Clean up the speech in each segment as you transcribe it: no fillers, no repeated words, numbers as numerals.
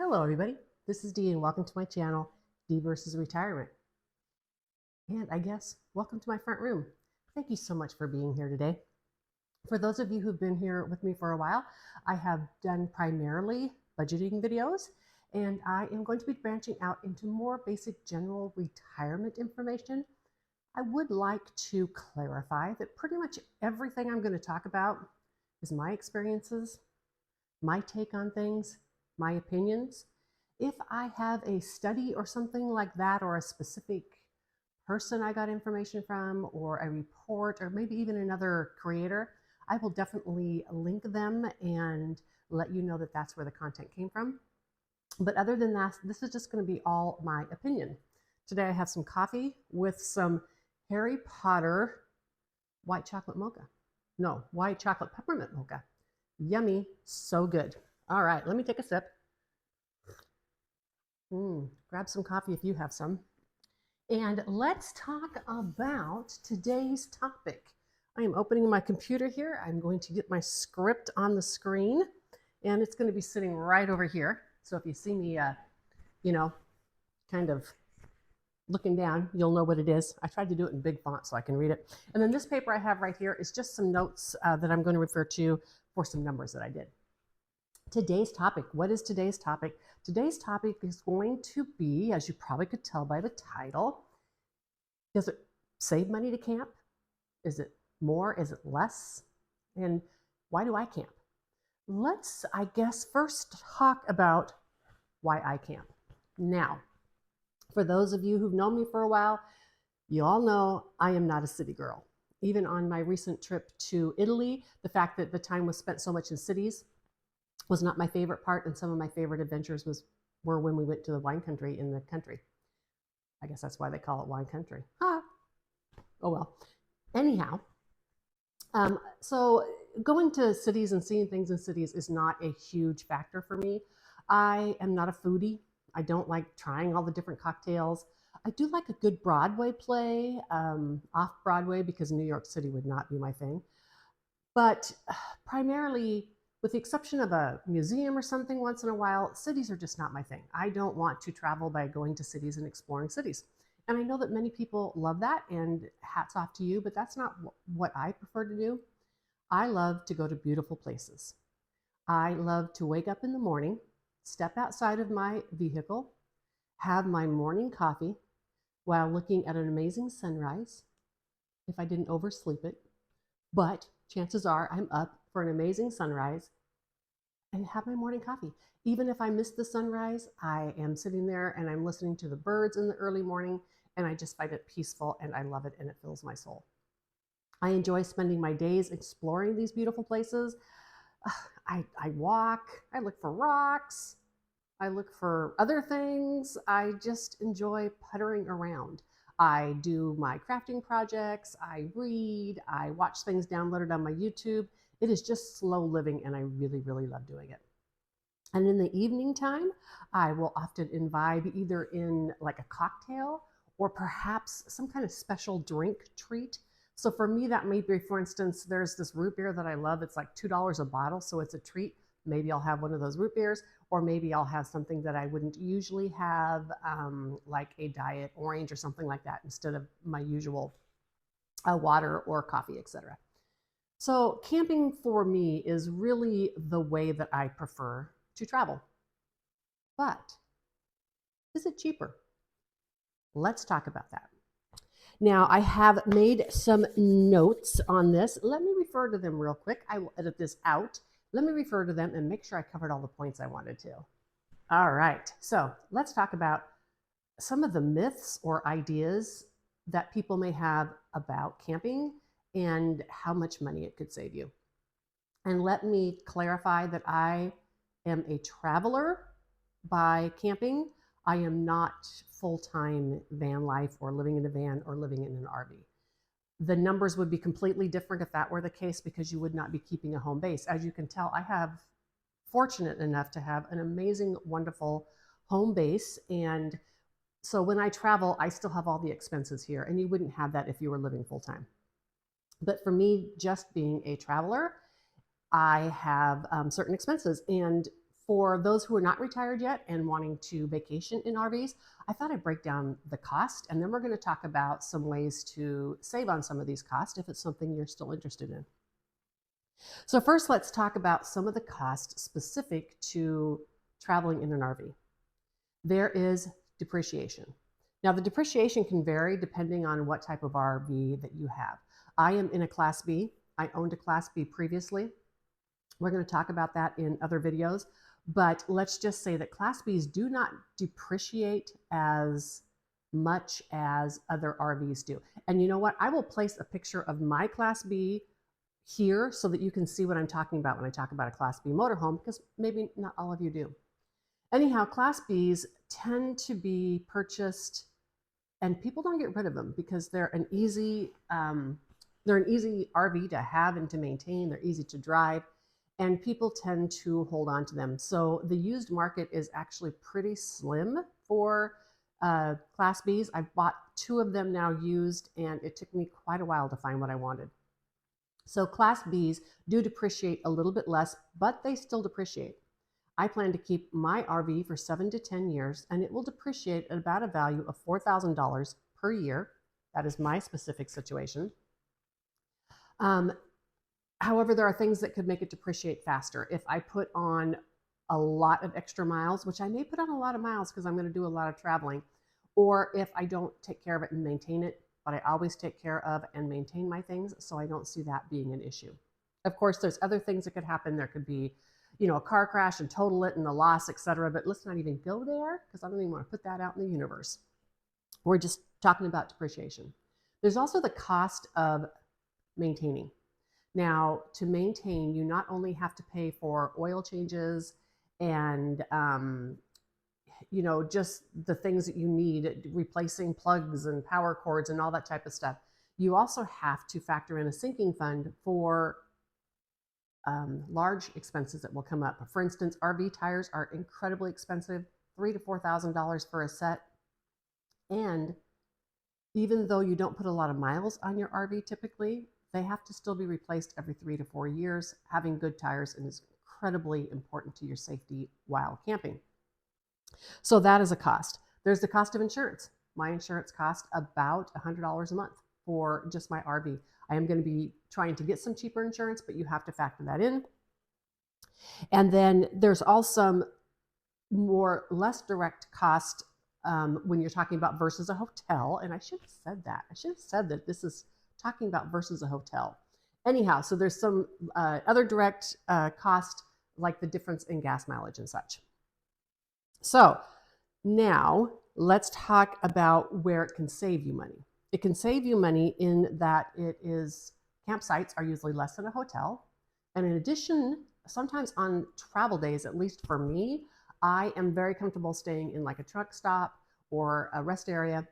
Hello everybody, this is Dee and welcome to my channel, Dee versus Retirement. And I guess, welcome to my front room. Thank you so much for being here today. For those of you who've been here with me for a while, I have done primarily budgeting videos, and I am going to be branching out into more basic general retirement information. I would like to clarify that pretty much everything I'm going to talk about is my experiences, my take on things, my opinions. If I have a study or something like that, or a specific person I got information from, or a report, or maybe even another creator, I will definitely link them and let you know that that's where the content came from. But other than that, this is just going to be all my opinion. Today I have some coffee with some Harry Potter white chocolate mocha. No, white chocolate peppermint mocha. Yummy, so good. All right, let me take a sip. Grab some coffee if you have some. And let's talk about today's topic. I am opening my computer here. I'm going to get my script on the screen, and it's going to be sitting right over here. So if you see me, kind of looking down, you'll know what it is. I tried to do it in big font so I can read it. And then this paper I have right here is just some notes that I'm going to refer to for some numbers that I did. Today's topic. What is today's topic? Today's topic is going to be, as you probably could tell by the title, does it save money to camp? Is it more? Is it less? And why do I camp? Let's, I guess, first talk about why I camp. Now, for those of you who've known me for a while, you all know I am not a city girl. Even on my recent trip to Italy, the fact that the time was spent so much in cities was not my favorite part, and some of my favorite adventures were when we went to the wine country in the country. I guess that's why they call it wine country. Oh well. Anyhow, so going to cities and seeing things in cities is not a huge factor for me. I am not a foodie. I don't like trying all the different cocktails. I do like a good Broadway play, off Broadway, because New York City would not be my thing. But primarily, with the exception of a museum or something once in a while, cities are just not my thing. I don't want to travel by going to cities and exploring cities. And I know that many people love that, and hats off to you, but that's not what I prefer to do. I love to go to beautiful places. I love to wake up in the morning, step outside of my vehicle, have my morning coffee while looking at an amazing sunrise, if I didn't oversleep it. But chances are I'm up for an amazing sunrise and have my morning coffee. Even if I miss the sunrise, I am sitting there and I'm listening to the birds in the early morning, and I just find it peaceful and I love it, and it fills my soul. I enjoy spending my days exploring these beautiful places. I walk, I look for rocks, I look for other things. I just enjoy puttering around. I do my crafting projects, I read, I watch things downloaded on my YouTube. It is just slow living, and I really, really love doing it. And in the evening time, I will often imbibe either in like a cocktail or perhaps some kind of special drink treat. So for me, that may be, for instance, there's this root beer that I love. It's like $2 a bottle, so it's a treat. Maybe I'll have one of those root beers, or maybe I'll have something that I wouldn't usually have, like a diet orange or something like that, instead of my usual water or coffee, etc. So camping for me is really the way that I prefer to travel. But is it cheaper? Let's talk about that. Now, I have made some notes on this. Let me refer to them real quick. I will edit this out. Let me refer to them and make sure I covered all the points I wanted to. All right, so let's talk about some of the myths or ideas that people may have about camping and how much money it could save you. And let me clarify that I am a traveler by camping. I am not full-time van life or living in a van or living in an RV. The numbers would be completely different if that were the case, because you would not be keeping a home base. As you can tell, I have fortunate enough to have an amazing, wonderful home base. And so when I travel, I still have all the expenses here, and you wouldn't have that if you were living full-time. But for me, just being a traveler, I have certain expenses. And for those who are not retired yet and wanting to vacation in RVs, I thought I'd break down the cost, and then we're going to talk about some ways to save on some of these costs if it's something you're still interested in. So first, let's talk about some of the costs specific to traveling in an RV. There is depreciation. Now, the depreciation can vary depending on what type of RV that you have. I am in a Class B. I owned a Class B previously. We're going to talk about that in other videos, but let's just say that Class Bs do not depreciate as much as other RVs do. And you know what? I will place a picture of my Class B here so that you can see what I'm talking about when I talk about a Class B motorhome, because maybe not all of you do. Anyhow, Class Bs tend to be purchased, and people don't get rid of them because they're an easy RV to have and to maintain. They're easy to drive, and people tend to hold on to them. So the used market is actually pretty slim for Class Bs. I've bought 2 of them now used, and it took me quite a while to find what I wanted. So Class Bs do depreciate a little bit less, but they still depreciate. I plan to keep my RV for 7 to 10 years, and it will depreciate at about a value of $4,000 per year. That is my specific situation. However, there are things that could make it depreciate faster. If I put on a lot of extra miles, which I may put on a lot of miles because I'm going to do a lot of traveling, or if I don't take care of it and maintain it, but I always take care of and maintain my things, so I don't see that being an issue. Of course, there's other things that could happen. There could be, a car crash and total it and the loss, etc. But let's not even go there because I don't even want to put that out in the universe. We're just talking about depreciation. There's also the cost of maintaining. Now, to maintain, you not only have to pay for oil changes and just the things that you need, replacing plugs and power cords and all that type of stuff. You also have to factor in a sinking fund for large expenses that will come up. For instance, RV tires are incredibly expensive, $3,000 to $4,000 for a set. And even though you don't put a lot of miles on your RV typically, they have to still be replaced every 3 to 4 years. Having good tires is incredibly important to your safety while camping. So that is a cost. There's the cost of insurance. My insurance costs about $100 a month for just my RV. I am going to be trying to get some cheaper insurance, but you have to factor that in. And then there's also less direct cost when you're talking about versus a hotel. And I should have said that. I should have said that this is talking about versus a hotel. Anyhow, so there's some other direct cost, like the difference in gas mileage and such. So now let's talk about where it can save you money. It can save you money in that campsites are usually less than a hotel. And in addition, sometimes on travel days, at least for me, I am very comfortable staying in like a truck stop or a rest area.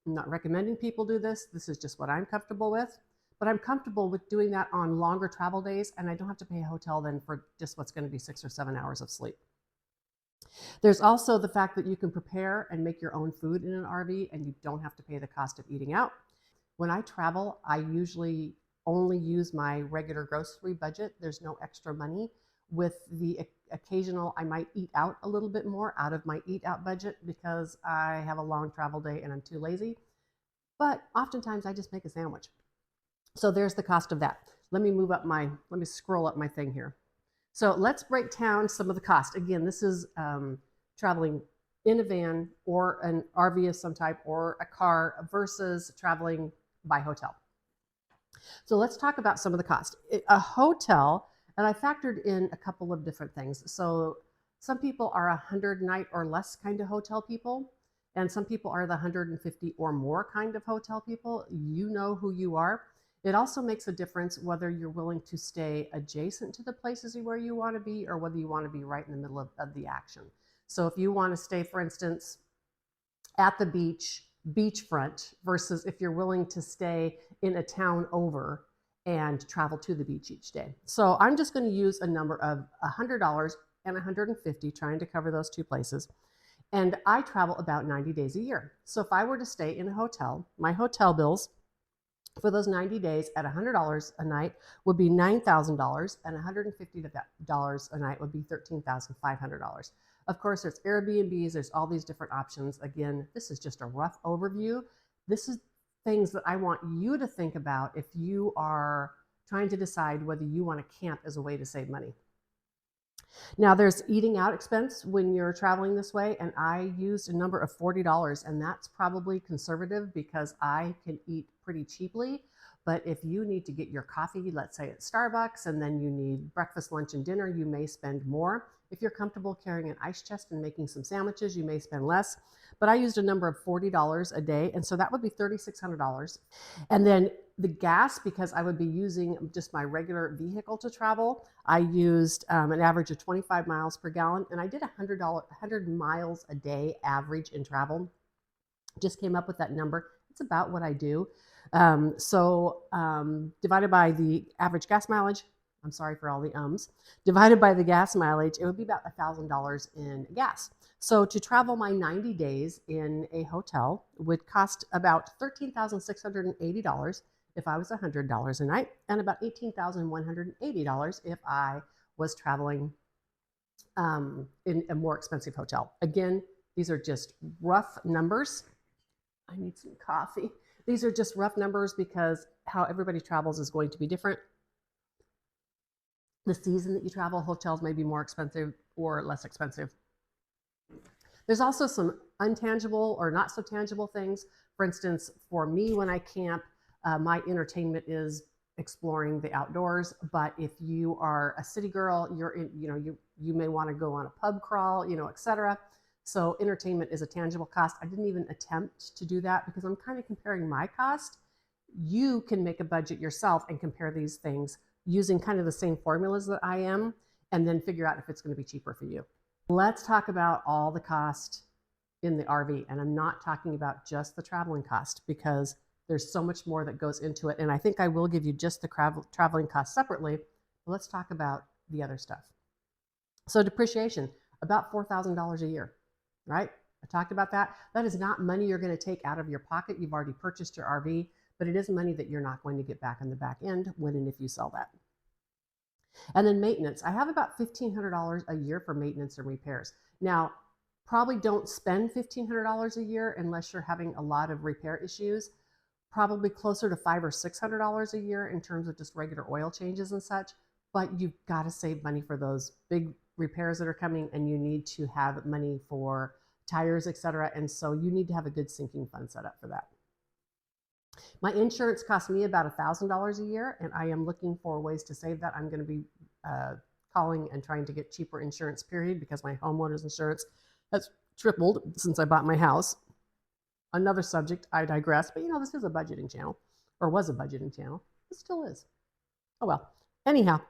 I'm not recommending people do this. This is just what I'm comfortable with. But I'm comfortable with doing that on longer travel days, and I don't have to pay a hotel then for just what's going to be 6 or 7 hours of sleep. There's also the fact that you can prepare and make your own food in an RV, and you don't have to pay the cost of eating out. When I travel, I usually only use my regular grocery budget. There's no extra money. With the occasional, I might eat out a little bit more out of my eat out budget because I have a long travel day and I'm too lazy. But oftentimes I just make a sandwich. So there's the cost of that. Let me scroll up my thing here. So let's break down some of the cost. Again, this is traveling in a van or an RV of some type or a car versus traveling by hotel. So let's talk about some of the cost. A hotel, and I factored in a couple of different things. So some people are 100 night or less kind of hotel people, and some people are the 150 or more kind of hotel people. You know who you are. It also makes a difference whether you're willing to stay adjacent to the places where you want to be or whether you want to be right in the middle of the action. So if you want to stay, for instance, at the beachfront versus if you're willing to stay in a town over and travel to the beach each day. So I'm just going to use a number of $100 and $150, trying to cover those two places. And I travel about 90 days a year. So if I were to stay in a hotel, my hotel bills for those 90 days at $100 a night would be $9,000, and $150 a night would be $13,500. Of course, there's Airbnbs, there's all these different options. Again, this is just a rough overview. This is things that I want you to think about if you are trying to decide whether you want to camp as a way to save money. Now, there's eating out expense when you're traveling this way, and I used a number of $40, and that's probably conservative because I can eat pretty cheaply. But if you need to get your coffee, let's say at Starbucks, and then you need breakfast, lunch, and dinner, you may spend more. If you're comfortable carrying an ice chest and making some sandwiches, you may spend less. But I used a number of $40 a day, and so that would be $3,600. And then the gas, because I would be using just my regular vehicle to travel, I used an average of 25 miles per gallon, and I did 100 miles a day average in travel. Just came up with that number. It's about what I do. Divided by the average gas mileage, I'm sorry for all the ums, divided by the gas mileage, it would be about $1,000 in gas. So to travel my 90 days in a hotel would cost about $13,680 if I was $100 a night, and about $18,180 if I was traveling in a more expensive hotel. Again, these are just rough numbers. I need some coffee. These are just rough numbers because how everybody travels is going to be different. The season that you travel, hotels may be more expensive or less expensive. There's also some untangible or not so tangible things. For instance, for me, when I camp, my entertainment is exploring the outdoors. But if you are a city girl, you may want to go on a pub crawl, etc. So entertainment is a tangible cost. I didn't even attempt to do that because I'm kind of comparing my cost. You can make a budget yourself and compare these things using kind of the same formulas that I am, and then figure out if it's going to be cheaper for you. Let's talk about all the cost in the RV. And I'm not talking about just the traveling cost because there's so much more that goes into it. And I think I will give you just the traveling cost separately. But let's talk about the other stuff. So depreciation, about $4,000 a year, right? I talked about that. That is not money you're going to take out of your pocket. You've already purchased your RV, but it is money that you're not going to get back on the back end when and if you sell that. And then maintenance. I have about $1,500 a year for maintenance and repairs. Now, probably don't spend $1,500 a year unless you're having a lot of repair issues. Probably closer to $500 or $600 a year in terms of just regular oil changes and such. But you've got to save money for those big repairs that are coming, and you need to have money for tires, etc. And so you need to have a good sinking fund set up for that. My insurance costs me about $1,000 a year, and I am looking for ways to save that. I'm going to be calling and trying to get cheaper insurance, period, because my homeowner's insurance has tripled since I bought my house. Another subject, I digress, but this is a budgeting channel, or was a budgeting channel. It still is. Oh well. Anyhow.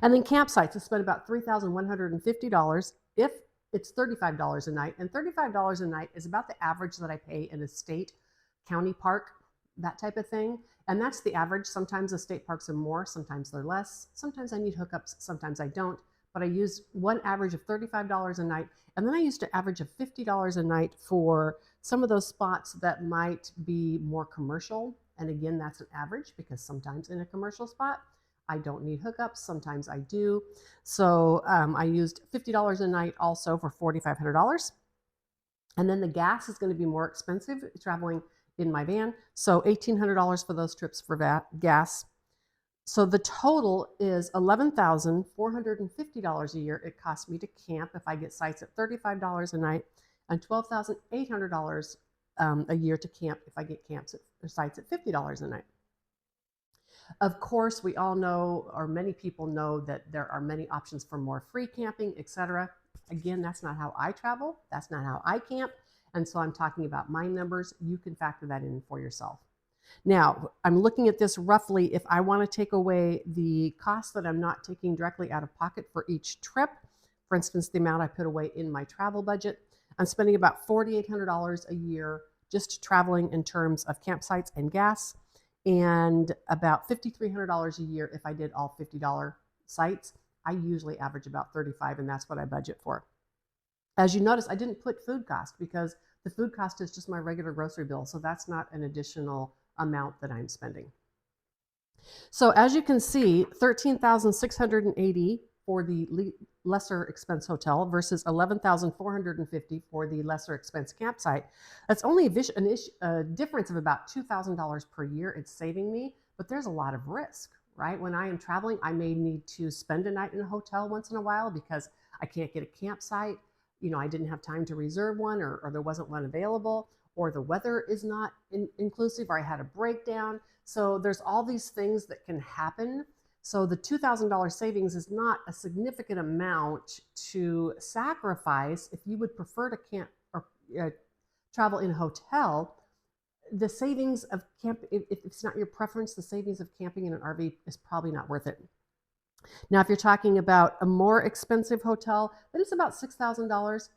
And then campsites, I spent about $3,150 if it's $35 a night, and $35 a night is about the average that I pay in a state, county park, that type of thing. And that's the average. Sometimes the state parks are more, sometimes they're less. Sometimes I need hookups, sometimes I don't. But I used one average of $35 a night. And then I used an average of $50 a night for some of those spots that might be more commercial. And again, that's an average because sometimes in a commercial spot, I don't need hookups. Sometimes I do. So I used $50 a night also for $4,500. And then the gas is going to be more expensive traveling in my van. So $1,800 for those trips for gas. So the total is $11,450 a year it costs me to camp if I get sites at $35 a night, and $12,800 a year to camp if I get sites at $50 a night. Of course, we all know, or many people know, that there are many options for more free camping, etc. Again, that's not how I travel. That's not how I camp. And so I'm talking about my numbers. You can factor that in for yourself. Now, I'm looking at this roughly. If I want to take away the cost that I'm not taking directly out of pocket for each trip, for instance, the amount I put away in my travel budget, I'm spending about $4,800 a year just traveling in terms of campsites and gas, and about $5,300 a year if I did all $50 sites. I usually average about 35, and that's what I budget for. As you notice, I didn't put food cost because the food cost is just my regular grocery bill, so that's not an additional amount that I'm spending. So as you can see, $13,680 for the lesser expense hotel versus $11,450 for the lesser expense campsite. That's only a difference of about $2,000 per year it's saving me, but there's a lot of risk, right? When I am traveling, I may need to spend a night in a hotel once in a while because I can't get a campsite. I didn't have time to reserve one, or there wasn't one available, or the weather is not inclusive, or I had a breakdown. So there's all these things that can happen. So the $2,000 savings is not a significant amount to sacrifice if you would prefer to camp or travel in a hotel. The savings of if it's not your preference, the savings of camping in an RV is probably not worth it. Now, if you're talking about a more expensive hotel, then it's about $6,000.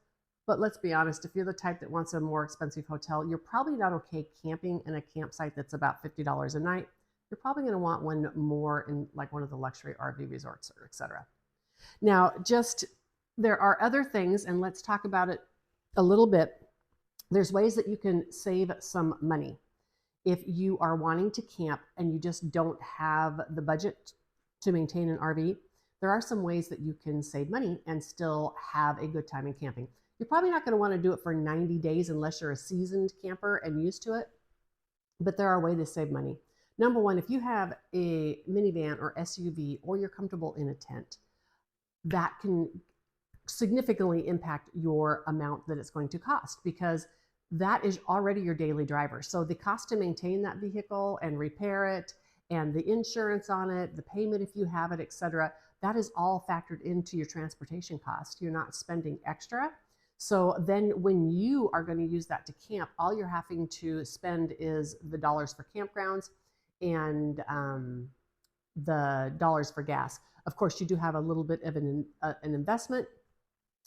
But let's be honest, if you're the type that wants a more expensive hotel, you're probably not okay camping in a campsite that's about $50 a night. You're probably going to want one more in like one of the luxury RV resorts, or etc. Now, there are other things, and let's talk about it a little bit. There's ways that you can save some money. If you are wanting to camp and you just don't have the budget to maintain an RV, there are some ways that you can save money and still have a good time in camping. You're probably not going to want to do it for 90 days unless you're a seasoned camper and used to it, but there are ways to save money. Number one, if you have a minivan or SUV, or you're comfortable in a tent, that can significantly impact your amount that it's going to cost, because that is already your daily driver. So the cost to maintain that vehicle and repair it, and the insurance on it, the payment if you have it, etc., that is all factored into your transportation cost. You're not spending extra. So then when you are going to use that to camp, all you're having to spend is the dollars for campgrounds and the dollars for gas. Of course, you do have a little bit of an investment.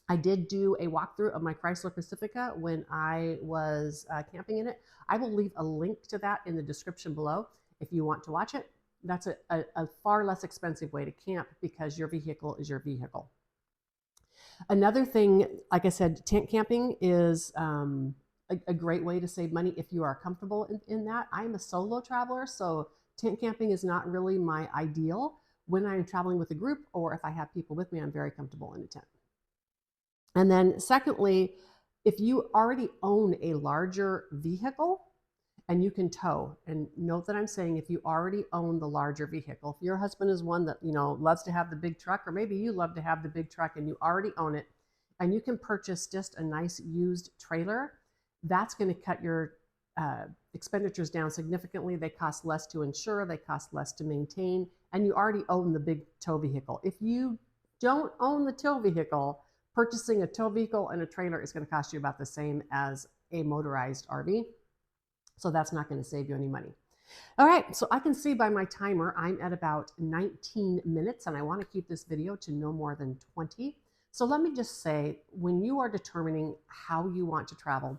I did do a walkthrough of my Chrysler Pacifica when I was camping in it. I will leave a link to that in the description below if you want to watch it. That's a far less expensive way to camp because your vehicle is your vehicle. Another thing, like I said, tent camping is a great way to save money if you are comfortable in that. I'm a solo traveler, so tent camping is not really my ideal. When I'm traveling with a group, or if I have people with me, I'm very comfortable in a tent. And then secondly, if you already own a larger vehicle and you can tow, and note that I'm saying if you already own the larger vehicle, if your husband is one that loves to have the big truck, or maybe you love to have the big truck and you already own it, and you can purchase just a nice used trailer, that's going to cut your expenditures down significantly. They cost less to insure, they cost less to maintain, and you already own the big tow vehicle. If you don't own the tow vehicle, purchasing a tow vehicle and a trailer is going to cost you about the same as a motorized RV. So that's not going to save you any money. All right, so I can see by my timer, I'm at about 19 minutes, and I want to keep this video to no more than 20. So let me just say, when you are determining how you want to travel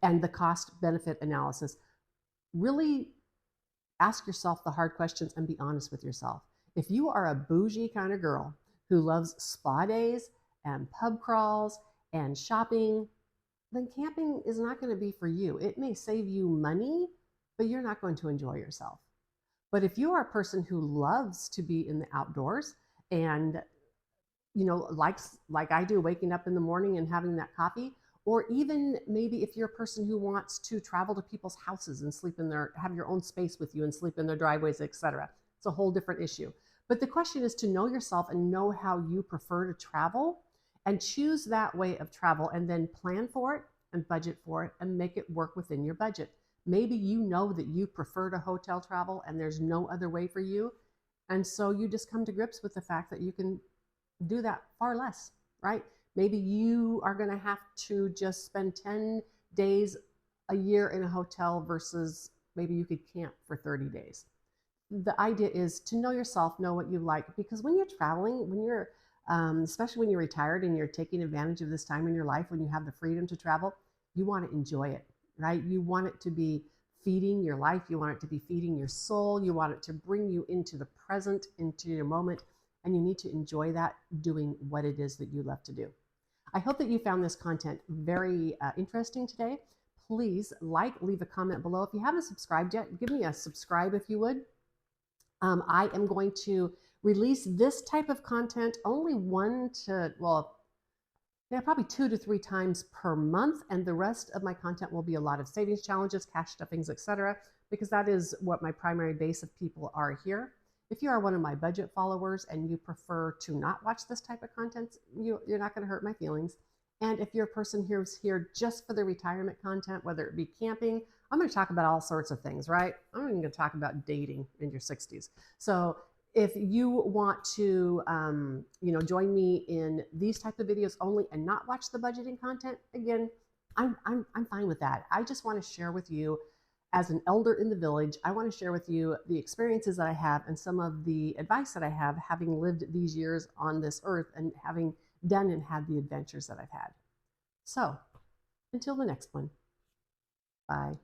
and the cost-benefit analysis, really ask yourself the hard questions and be honest with yourself. If you are a bougie kind of girl who loves spa days and pub crawls and shopping, then camping is not going to be for you. It may save you money, but you're not going to enjoy yourself. But if you are a person who loves to be in the outdoors and like I do, waking up in the morning and having that coffee, or even maybe if you're a person who wants to travel to people's houses and sleep in have your own space with you and sleep in their driveways, etc. It's a whole different issue. But the question is to know yourself and know how you prefer to travel, and choose that way of travel, and then plan for it and budget for it and make it work within your budget. Maybe you know that you prefer to hotel travel and there's no other way for you. And so you just come to grips with the fact that you can do that far less, right? Maybe you are going to have to just spend 10 days a year in a hotel versus maybe you could camp for 30 days. The idea is to know yourself, know what you like, because when you're traveling, especially when you're retired and you're taking advantage of this time in your life, when you have the freedom to travel, you want to enjoy it, right? You want it to be feeding your life. You want it to be feeding your soul. You want it to bring you into the present, into your moment, and you need to enjoy that doing what it is that you love to do. I hope that you found this content very interesting today. please leave a comment below. If you haven't subscribed yet, give me a subscribe if you would. I am going to release this type of content only probably 2 to 3 times per month, and the rest of my content will be a lot of savings challenges, cash stuffings, etc., because that is what my primary base of people are here. If you are one of my budget followers and you prefer to not watch this type of content, you're not going to hurt my feelings. And if you're a person who's here just for the retirement content, whether it be camping, I'm going to talk about all sorts of things, right? I'm even going to talk about dating in your 60s. So if you want to, join me in these type of videos only and not watch the budgeting content, again, I'm fine with that. I just want to share with you, as an elder in the village, I want to share with you the experiences that I have and some of the advice that I have, having lived these years on this earth and having done and had the adventures that I've had. So until the next one, bye.